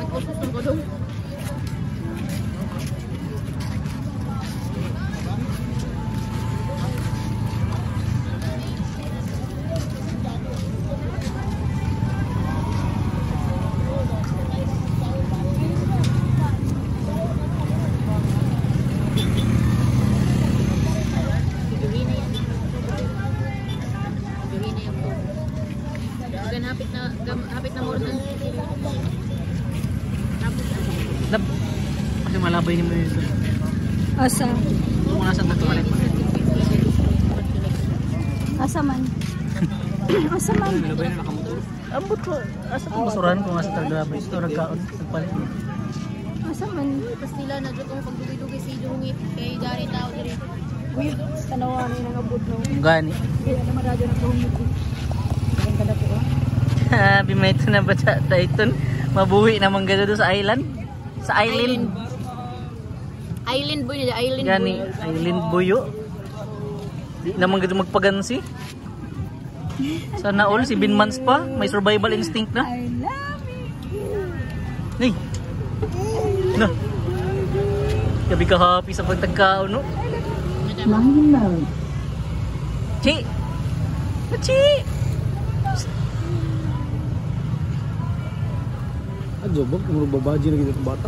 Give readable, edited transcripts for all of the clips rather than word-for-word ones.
Usos ng kodong. Hapit na more than kasi malabay ni mo yun. Asa? Kung asa mo tumalit mo. Asa man? Asa man? Malabay na nakamotor. Ambot ko. Asa kung basuran kung asa taglabay. Ito nagkaon. Nagpalit mo. Asa man? pastila na dito kung pagdugay-dugay si Jungit kay dari tao diri. Uy, tanawan ni nangabot no. Gani. Kaya naman radyo na kahumog ko. Ang kada ko. Habi may ito na ba dayton? Mabuhi naman gado sa island. Sa island. Island boy nila, island Gani, boy. island buyo. Di naman gado magpagansi. Sana all 7 months pa, may survival instinct na. I love you. Hey. Na. Gabi ka happy sa pagtagkaon, no? Flying mode. Chi. Chi. Ajo bang umur babaji lagi itu bata.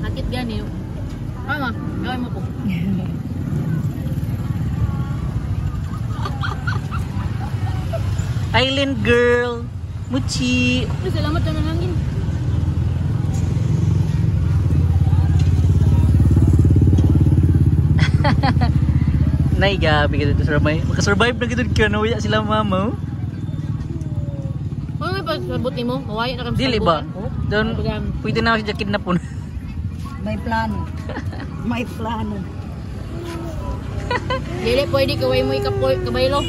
Hakit gani. Mama, gawin mo po. Island girl. Muchi. Salamat na nangin. Nay, gabi ka dito sa ramay. Makasurvive na gito ka na sila mama. Kung may pasabot ni mo, mawaya na kami sa Dili ba? sabutan. Doon, pwede na ako siya kidnapon. May plano. May plano. Dili, pwede kaway mo ikabaylo.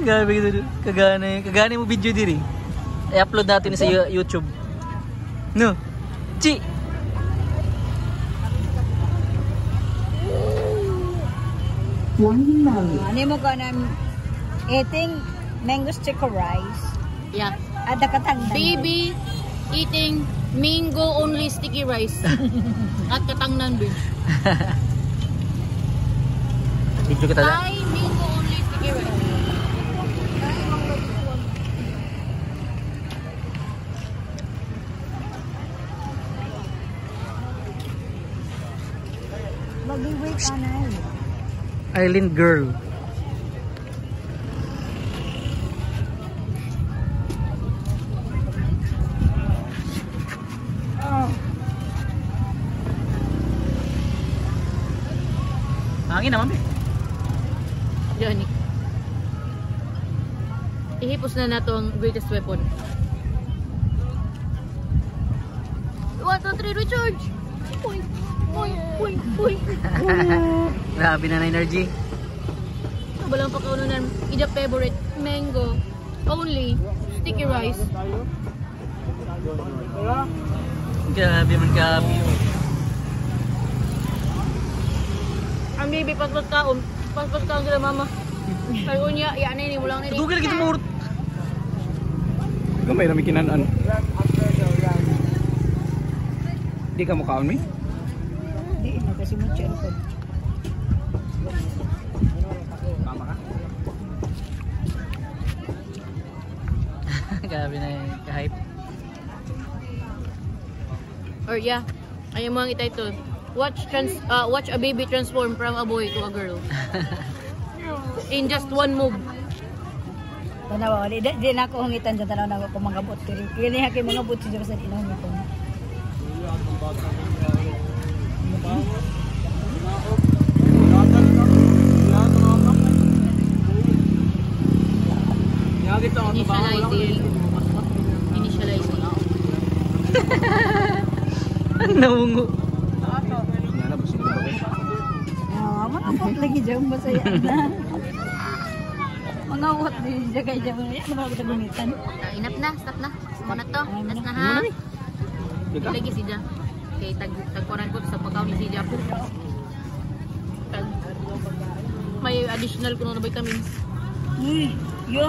Gabi ka dito. Kagana mo video diri. I-upload natin sa YouTube. No. Chi. Ano mo ka na eating mango sticker rice? Yeah. Ada katangdan. Baby eating mango only sticky rice. At katangnan bin. Video kita da. Ay, mango only sticky rice. Mag-wait ka na. Island girl. Hangin naman, be. Johnny. Ihipos na nato ang greatest weapon. 1, 2, 3, recharge! Uy! Uy! Uy! Uy! Grabe na energy. Walang pakaununan. Ida favorite. Mango. Only. Sticky rice. Grabe man grabe. Ang baby, paspas kaon. Paspas kaon sila mama. Kayo niya, yan na yun. Walang na Google kita mo. Gamay na may kinanaan. Di ka mukhaon mi? Hindi na kasi mo cellphone. Tama ka? Grabe na yung ka-hype. Or yeah. Ayaw mo ang ititle. Watch a baby transform from a boy to a girl. In just one move. Tanawa, di na ako hungitan dyan, tanaw na ako mangabot. Kaya hakim mangabot siya sa inahungitan. Initializing. Ang naungo. Mangawat lagi dyan, masaya na. Mangawat din siya kaya dyan. Ano ba kita gumitan? Inap na, stop na. Muna to. Last na ha. Lagi si Ja. Kay tagkuran ko sa pagkaw ni si Ja po. May additional kuno na vitamins. Yo.